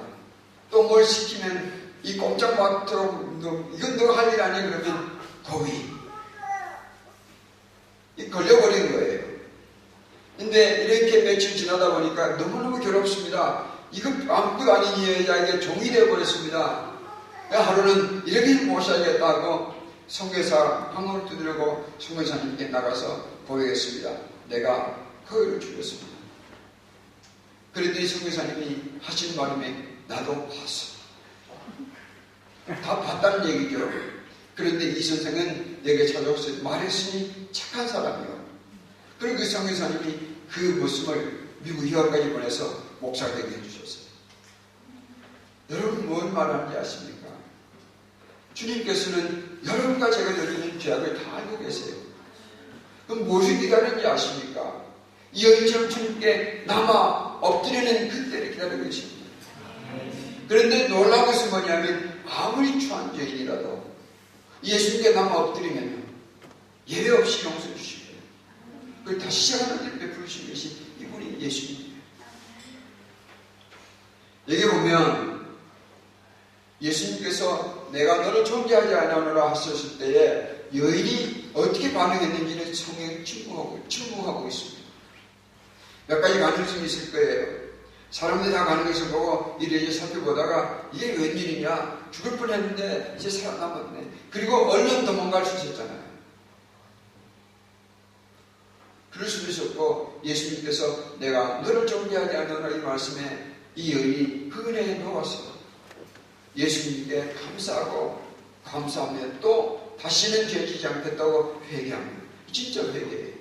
또 뭘 시키면 이 꼼짝 맞도록 이건 너가 할 일 아니야. 그러면 거위. 이 걸려버린 거예요. 근데 이렇게 며칠 지나다 보니까 너무너무 괴롭습니다. 이거 아무것도 아닌 이 여자에게 종이 되어버렸습니다. 하루는 이렇게 모셔야겠다고 성교사 방문을 두드리고 성교사님께 나가서 고백했습니다. 내가 거위를 죽였습니다. 그랬더니 성교사님이 하신 말씀에 나도 봤어. 다 봤다는 얘기죠. 그런데 이 선생은 내게 찾아와서 말했으니 착한 사람이요. 그리고 그 성교사님이 그 모습을 미국 유학까지 보내서 목사가 되게 해주셨어요. 여러분 뭔 말하는지 아십니까? 주님께서는 여러분과 제가 저지른 죄악을 다 알고 계세요. 그럼 무엇이 기다리는지 아십니까? 이 여인처럼 주님께 남아 엎드리는 그때를 기다리고 계십니다. 그런데 놀라운 것은 뭐냐면 아무리 추한 죄인이라도 예수님께 남아 엎드리면 예외 없이 용서해 주시고요. 그걸 다시 시작하는 일 베푸신 것이 이분이 예수님이에요. 여기 보면 예수님께서 내가 너를 존재하지 아니하노라 하셨을 때에 여인이 어떻게 반응했는지는 성경이 침묵하고 있습니다. 몇 가지 가능성이 있을 거예요. 사람들이 다 가는 것을 보고 이래저래 살펴보다가 이게 웬일이냐, 죽을 뻔했는데 이제 살아남았네. 그리고 얼른 도망갈 수 있었잖아요. 그럴 수도 있었고 예수님께서 내가 너를 존재하지 않노라 이 말씀에 이 여인이 그 은혜에 놓아서 예수님께 감사하고 감사하며 또 다시는 죄지지 않겠다고 회개합니다. 진짜 회개해요.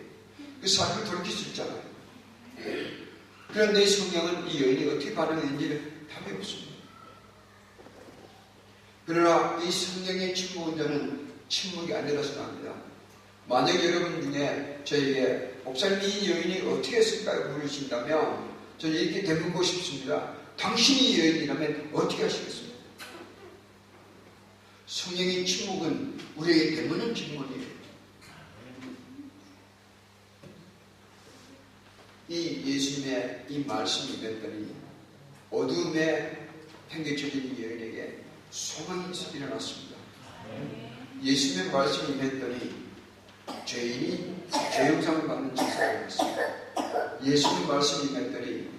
그 삶을 돌이킬 수 있잖아요. 그런데 이 성경은 이 여인이 어떻게 반응했는지를 답이 없습니다. 그러나 이 성경의 침묵은 저는 침묵이 아니라서 합니다. 만약 여러분 중에 저에게 목사님이 이 여인이 어떻게 했을까요? 물으신다면 저는 이렇게 되묻고 싶습니다. 당신이 이 여인이라면 어떻게 하시겠습니까? 성경의 침묵은 우리에게 되묻는 질문이에요. 이 예수님의 이 말씀을 맺더니 어둠에 행겨쳐진 이 여인에게 소망이 일어났습니다. 예수님의 말씀을 맺더니 죄인이 죄영상을 받는 제사가 되었습니다. 예수님 말씀을 맺더니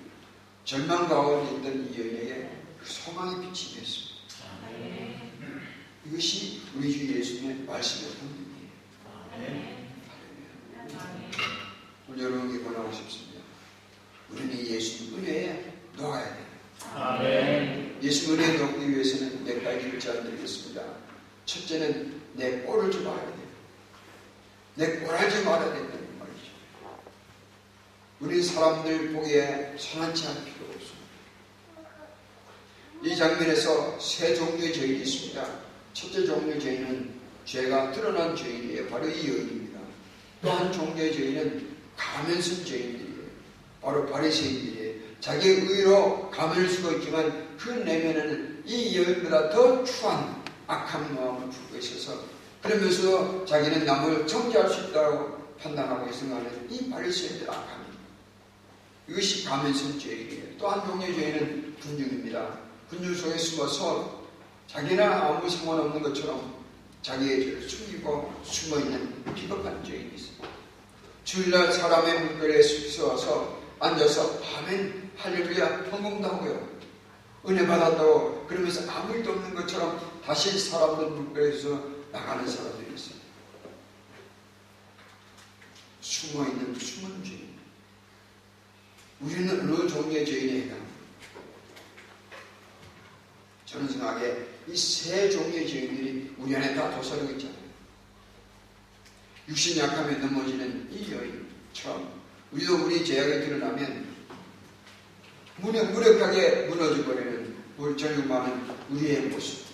절망 가운데 있던 이 여인에게 그 소망의 빛이 되었습니다. 이것이 우리 주 예수님의 말씀의 본능이에요. 오늘 여러분께 권하고 싶습니다. 우리는 예수님 은혜에 녹아야 돼요. 예수 은혜에 녹기 위해서는 몇 가지를 제안드리겠습니다. 첫째는 내 꼴을 좀 알아야 돼요. 내 꼴을 좀 알아야 된다는 말이죠. 우리 사람들 보기에 선한치 않을 필요가 없습니다. 이 장면에서 세 종류의 죄인이 있습니다. 첫째 종류의 죄인은 죄가 드러난 죄인이에요. 바로 이 여인입니다. 또 한 종류의 죄인은 가면선 죄인들이에요. 바로 바리새인들이에요. 자기의 의로 가면을 쓰고 있지만 그 내면에는 이 여인보다 더 추한 악한 마음을 품고 있어서 그러면서 자기는 남을 정죄할 수 있다고 판단하고 생각하는 이 바리새인들 악함입니다. 이것이 가면선 죄인이에요. 또 한 종류의 죄인은 군중입니다. 군중 속에 숨어서 자기나 아무 상관없는 것처럼 자기의 죄를 숨기고 숨어있는 비겁한 죄인이 있습니다. 주일날 사람의 물결에 숲서와서 앉아서 아멘 할렐루야 헌금도 하고요. 은혜 받았다고 그러면서 아무 일도 없는 것처럼 다시 사람들 물결에서 나가는 사람들이 있어요. 숨어있는 숨은 죄인. 우리는 어느 종류의 죄인에 해당합니다. 저는 생각에 이 세 종류의 죄인들이 우리 안에 다 도사리고 있잖아요. 육신 약함에 넘어지는 이 여인처럼 우리도 우리 죄악이 드러나면 무력하게 무너져버리는 절망하는 우리의 모습.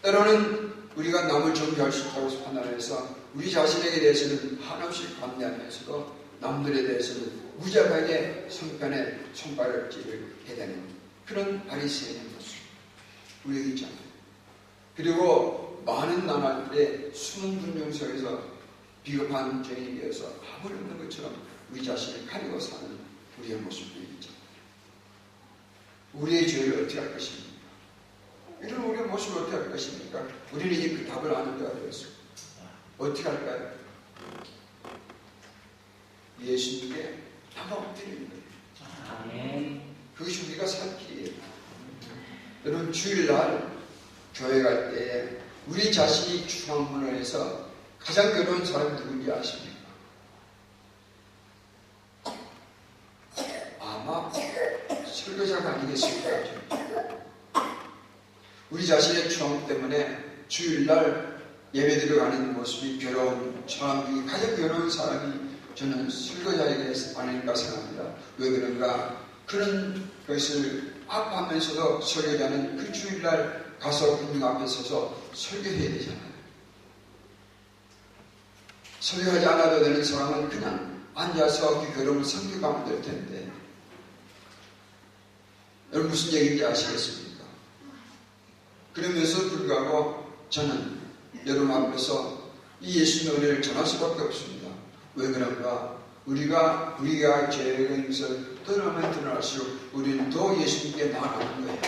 때로는 우리가 남을 정죄할 수 있다고 판단해서 우리 자신에게 대해서는 한없이 관대하면서도 남들에 대해서는 무자비하게 손편에 손가락질을 해대는 그런 바리새인의 모습 우리에게 있잖아요. 그리고 많은 나날들의 숨은 군중 속에서 비겁한 죄인이 되어서 아무 없는 것처럼 우리 자신을 가리고 사는 우리의 모습들이 있잖아요. 우리의 죄를 어떻게 할 것입니까? 이런 우리의 모습을 어떻게 할 것입니까? 우리는 이제 그 답을 아는 데가 되었습니다. 어떻게 할까요? 예수님께 나가 엎드리는 거예요. 그것이 우리가 살 길이에요. 여러분 주일날 교회 갈 때 우리 자신이 중앙문을 해서 가장 괴로운 사람이 누군지 아십니까? 아마 설교자가 아니겠습니까? 우리 자신의 추억 때문에 주일날 예배 들어가는 모습이 괴로운 사람 중에 가장 괴로운 사람이 저는 설교자에게 아닐까 생각합니다. 왜 그런가? 그런 것을 아파하면서도 설교자는 그 주일날 가서 군중 앞에 서서 설교해야 되잖아요. 설교하지 않아도 되는 사람은 그냥 앉아서 그 괴로움을 섬겨가면 될 텐데 여러분 무슨 얘기인지 아시겠습니까? 그러면서 불구하고 저는 여러분 앞에서 이 예수님의 은혜를 전할 수밖에 없습니다. 왜 그런가? 우리가 죄의 것을 떠나면 떠날수록 우리는 더 예수님께 나아가는 거예요.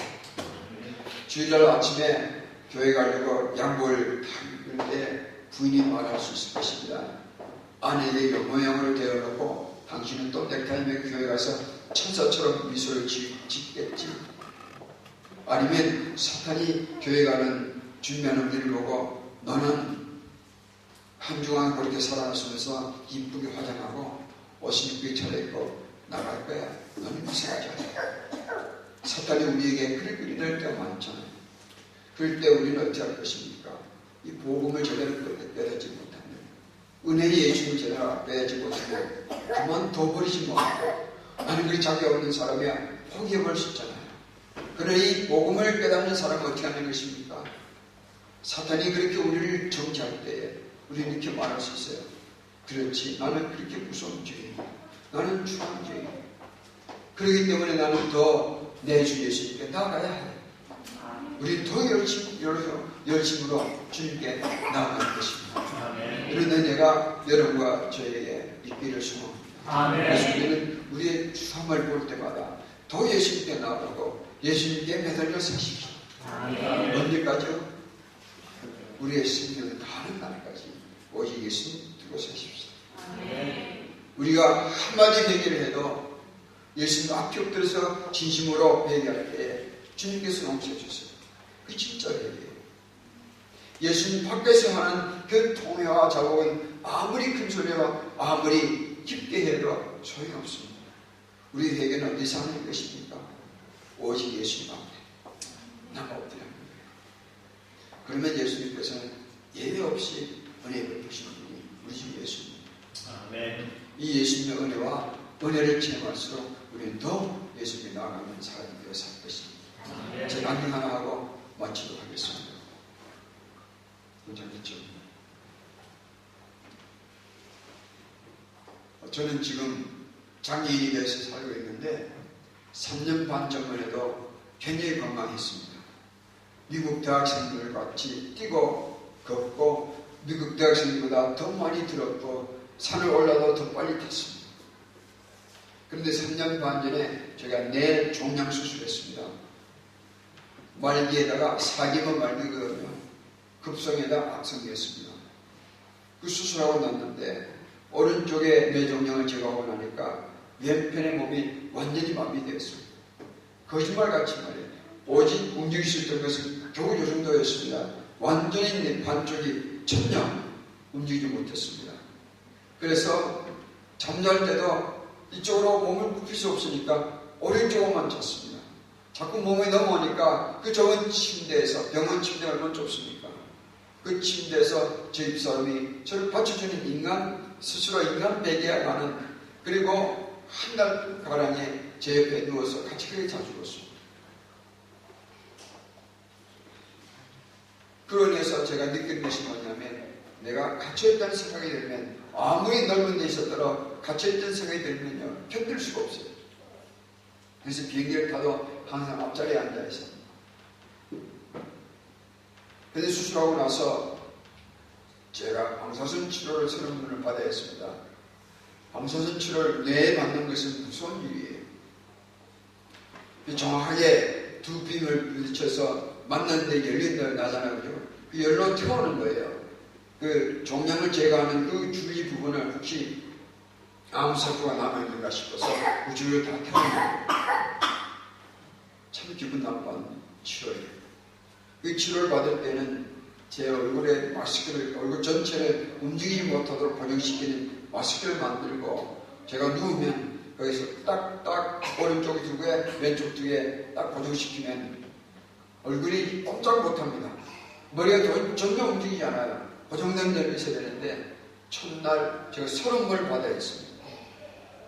주일날 아침에 교회 가려고 양복을 다 입을 때 부인이 말할 수 있을 것입니다. 아내에게 모양을 대어놓고 당신은 또 넥타이 매고 교회 가서 천사처럼 미소를 짓겠지. 아니면 사탄이 교회 가는 준비하는 일을 보고 너는 한 주간 그렇게 살아나면서 이쁘게 화장하고 옷을 이쁘게 차려입고 나갈 거야. 너는 이상하지 않아. 사탄이 우리에게 그리 낼 때가 많잖아요. 그럴 때 우리는 어떻게 할 것입니까? 이 복음을 제대로 빼앗지 못하면 은혜의 예수를 제대로 빼앗지 못하면 그만 둬버리지 못하고 나는 그리 자격 없는 사람이야 포기해버릴 수 있잖아요. 그러나 이 복음을 깨닫는 사람은 어떻게 하는 것입니까? 사탄이 그렇게 우리를 정죄할 때에 우리는 이렇게 말할 수 있어요. 그렇지, 나는 그렇게 무서운 죄인이야. 나는 추한 죄인이야. 그렇기 때문에 나는 더 내 주 예수님께 나아가야 해. 우리 더 열심으로 주님께 나아갈 것입니다. 그런데 내가 여러분과 저에게 있기를 소망합니다. 그래서 우리는 우리의 삶을 볼 때마다 더 예수님께 나아가고 예수님께 매달려 사십시오. 언제까지요? 우리의 생명을 다하는 날까지 오직 예수님 두고 사십시오. 우리가 한마디 얘기를 해도 예수님 앞에 엎드려서 진심으로 회개할 때 주님께서 용서해 주세요. 그게 진짜 회개예요. 예수님 밖에서 하는 그 통회와 자복은 아무리 큰 소리와 아무리 깊게 해도 소용이 없습니다. 우리 회개는 어디서 하는 것입니까? 오직 예수님 앞에 나가 엎드려 하는 거예요. 그러면 예수님께서는 예외 없이 은혜 베푸시는 분이 우리 주 예수님. 아멘. 이 예수님의 은혜와 은혜를 체험할수록 우리는 더 예수님이 나아가는 사람이 되어 살 것입니다. 제 강의 하나 하고 마치도록 하겠습니다. 괜찮겠죠? 저는 지금 장애인이 돼서 살고 있는데 3년 반 전만 해도 굉장히 건강했습니다. 미국 대학생들 같이 뛰고 걷고 미국 대학생들보다 더 많이 들었고 산을 올라도 더 빨리 탔습니다. 그런데 3년 반 전에 제가 뇌 종양 수술했습니다. 말기에다가 사기면 말기거든요. 급성에다 악성이었습니다. 그 수술하고 났는데 오른쪽에 뇌종양을 제거하고 나니까 왼편의 몸이 완전히 마비되었습니다. 거짓말같이 말이에요. 오직 움직일 수 있던 것은 겨우 이 정도였습니다. 완전히 내 반쪽이 전혀 움직이지 못했습니다. 그래서 잠잘 때도 이쪽으로 몸을 굽힐 수 없으니까 오른쪽으로만 잤습니다. 자꾸 몸이 넘어오니까 그 좁은 침대에서, 병원 침대가 얼마나 좁습니까? 그 침대에서 제 집사람이 저를 받쳐주는 인간, 스스로 인간 베개에 가는, 그리고 한 달 가량에 제 옆에 누워서 같이 그렇게 자주 죽었습니다. 그러면서 제가 느낀 것이 뭐냐면, 내가 갇혀있다는 생각이 들면, 아무리 넓은 데 있었더라도 갇혀있다는 생각이 들면요, 견딜 수가 없어요. 그래서 비행기를 타도 항상 앞자리에 앉아있어요. 근데 수술하고 나서 제가 방사선 치료를 새로운 분을 받아야 했습니다. 방사선 치료를 뇌에 받는 것은 무서운 일이에요. 정확하게 두 빔을 부딪혀서 맞는데 열린다 나잖아요. 그죠? 그 열로 태우는 거예요. 그 종양을 제거하는 그 주위 부분을 혹시 암세포가 남아있는가 싶어서 그 주위를 다 태우는 거예요. 참 기분 나쁜 치료예요. 그 치료를 받을 때는 제 얼굴에 마스크를, 얼굴 전체를 움직이지 못하도록 고정시키는 마스크를 만들고, 제가 누우면 거기서 딱딱 오른쪽 두 개, 왼쪽 두 개 딱 고정시키면 얼굴이 꼼짝 못합니다. 머리가 전혀 움직이지 않아요. 고정된 데로 있어야 되는데, 첫날 제가 30번을 받아야 했습니다.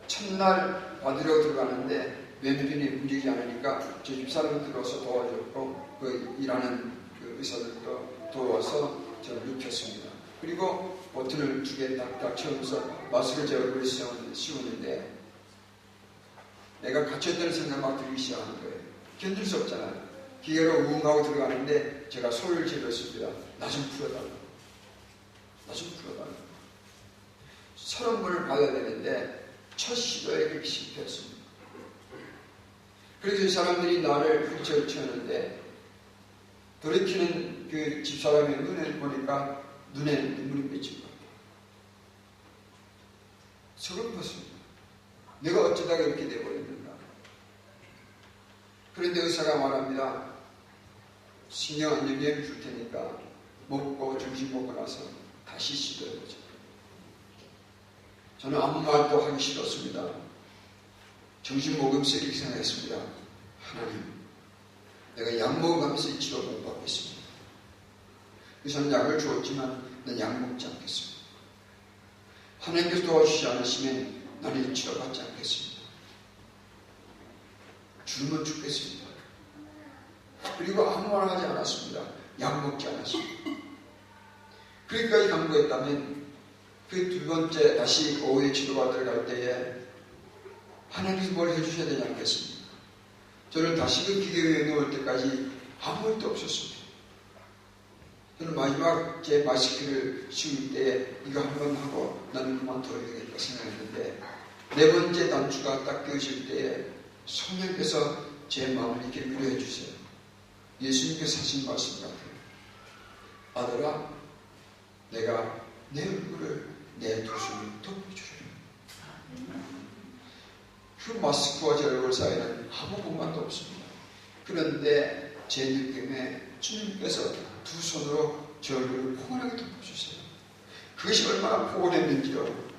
첫날 받으려고 들어가는데 왼편이 움직이지 않으니까 저 집사람이 들어와서 도와줬고, 그 일하는 그 의사들도 도와서 저를 눕혔습니다. 그리고 버튼을 두 개 딱딱 채우면서 마스크를 제 얼굴에 씌우는데, 내가 갇혔다는 생각 막 들기 시작하는 거예요. 견딜 수 없잖아요. 기계로 우웅하고 들어가는데 제가 소리를 질렀습니다. 나 좀 풀어달라고. 나 좀 풀어달라고. 30번을 받아야 되는데 첫 시도에 그렇게 실패했습니다. 그래서 이 사람들이 나를 휠체어를 채우는데, 돌이키는 그 집사람의 눈을 보니까 눈에 눈물이 맺힌 것 같아요. 서글펐습니다. 내가 어쩌다가 이렇게 돼버렸는가. 그런데 의사가 말합니다. 신경 안정제를 줄 테니까 먹고 점심 먹고 나서 다시 시도해보자. 저는 아무 말도 하기 싫었습니다. 점심 먹으면서 이렇게 생각했습니다. 하나님, 내가 약 먹으면서 이 치료를 받겠습니다. 그래서 약을 주었지만 난 약 먹지 않겠습니다. 하나님께서 도와주시지 않으시면 나는 이 치료 받지 않겠습니다. 죽으면 죽겠습니다. 그리고 아무 말 하지 않았습니다. 약 먹지 않았습니다. 그렇게까지 강구했다면 그 두 번째 다시 오후에 치료가 들어갈 때에 하나님께서 뭘 해주셔야 되지 않겠습니까? 저는 다시 그 기계 위에 누울 때까지 아무 일도 없었습니다. 저는 마지막 제 마스크를 씌울 때 이거 한번 하고 나는 그만둬야 되겠다 생각했는데, 네 번째 단추가 딱 끼어질 때에 성령께서 제 마음을 이렇게 위로해 주세요. 예수님께서 하신 말씀 같아요. 아들아, 내가 내 얼굴을 내 두 손으로 덮어주리라. 그 마스크와 제 얼굴 사이에는 아무 공간도 없습니다. 그런데 제 느낌에 주님께서 두 손으로 제 얼굴을 포근하게 덮어주세요. 그것이 얼마나 포근했는지요.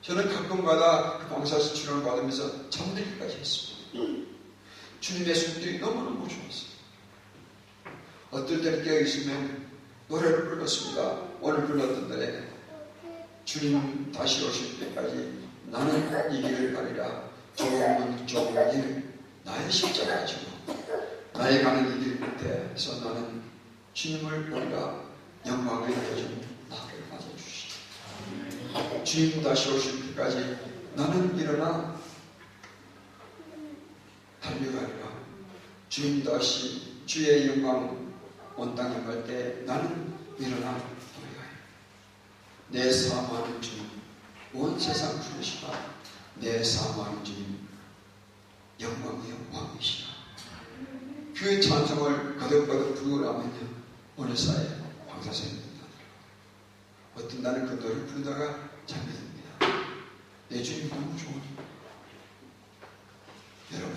저는 가끔가다 그 방사선 치료를 받으면서 잠들기까지 했습니다. 주님의 손길이 너무너무 좋았어요. 어떨 때는 깨어있으면 노래를 불렀습니다. 오늘 불렀던 노래, 주님 다시 오실 때까지 나는 이 길을 가리라. 조금은 조금은 길, 나의 십자가 지고 나의 가는 이 길 끝에서 나는 주님을 보리라. 영광의 여정 나를 맞아주시오. 주님 다시 오실 때까지 나는 일어나 달려가리라. 주님 다시 주의 영광 온 땅에 갈 때 나는 일어나 돌아가리라. 내 사모하는 주님, 온 세상 부르시라. 내 사모하는 주님, 영광의 왕이시라. 그 찬송을 거듭거듭 부르고 나면요, 오늘 사이에 방사선이 된다. 어떤 날은 그 노래를 부르다가 잠이 듭니다. 내 주님 너무 좋으니. 여러분,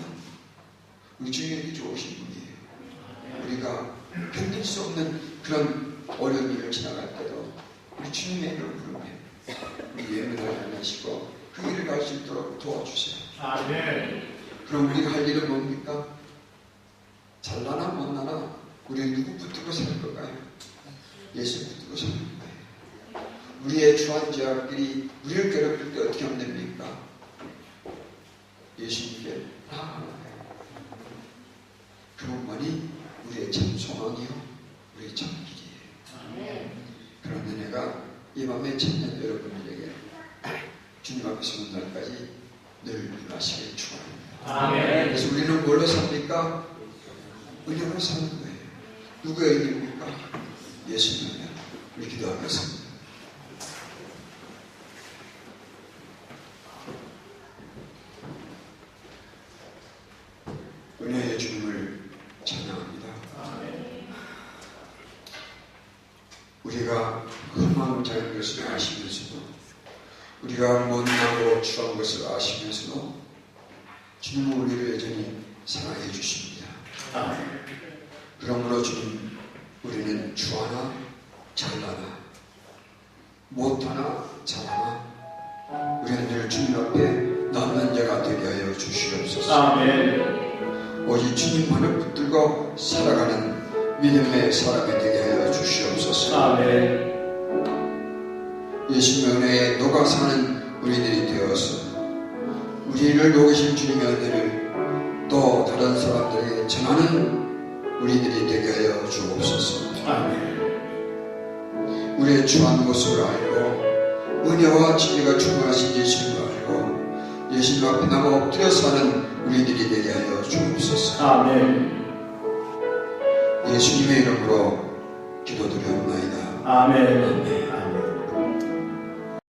우리 주님이 좋으신 분이에요. 우리가 견딜 수 없는 그런 어려운 일을 지나갈 때도 우리 주님의 이름을 부르면 우리 예민하지 않으시고 그 일을 갈 수 있도록 도와주세요. 아멘. 그럼 우리가 할 일은 뭡니까? 잘나나 못나나 우리 누구 붙들고 살 걸까요? 예수 붙들고 사는 거예요. 우리의 주한 제약들이 우리를 괴롭힐 때 어떻게 하면 됩니까? 예수님께 나아가는 거예요. 그분만이 우리의 참 소망이요, 우리의 참 길이에요. 그런 은혜가 이 밤에 청년 여러분들에게 주님 앞에 서는 날까지 늘 하시길 축원합니다. 아멘. 그래서 우리는 뭘로 삽니까? 은혜로 사는 거예요. 누구의 은혜입니까? 예수님의 은혜. 우리 기도하겠습니다. 은혜의 주님을 찬양합니다. 우리가 허망장한 것을 아시면서도, 우리가 못나고 추한 것을 아시면서도 주님은 우리를 여전히 사랑해 주십니다. 그러므로 주님, 우리는 추하나 잘나나 못하나 잘하나 우리는 늘 주님 앞에 남는 자가 되게 하여 주시옵소서. 아멘. 오직 주님만을 붙들고 살아가는 믿음의 사람이 되게 하여 주시옵소서. 아멘. 예수님의 은혜에 녹아 사는 우리들이 되어서 우리를 녹이신 주님의 은혜를 또 다른 사람들에게 전하는 우리들이 되게 하여 주옵소서. 아멘. 우리의 추한 모습을 알고 은혜와 진리가 충만하신 예수님을 알고 예수님 앞에 나가 엎드려 사는 우리들이 되게 하여 주옵소서. 아멘. 예수님의 이름으로 기도드리옵나이다. 아멘.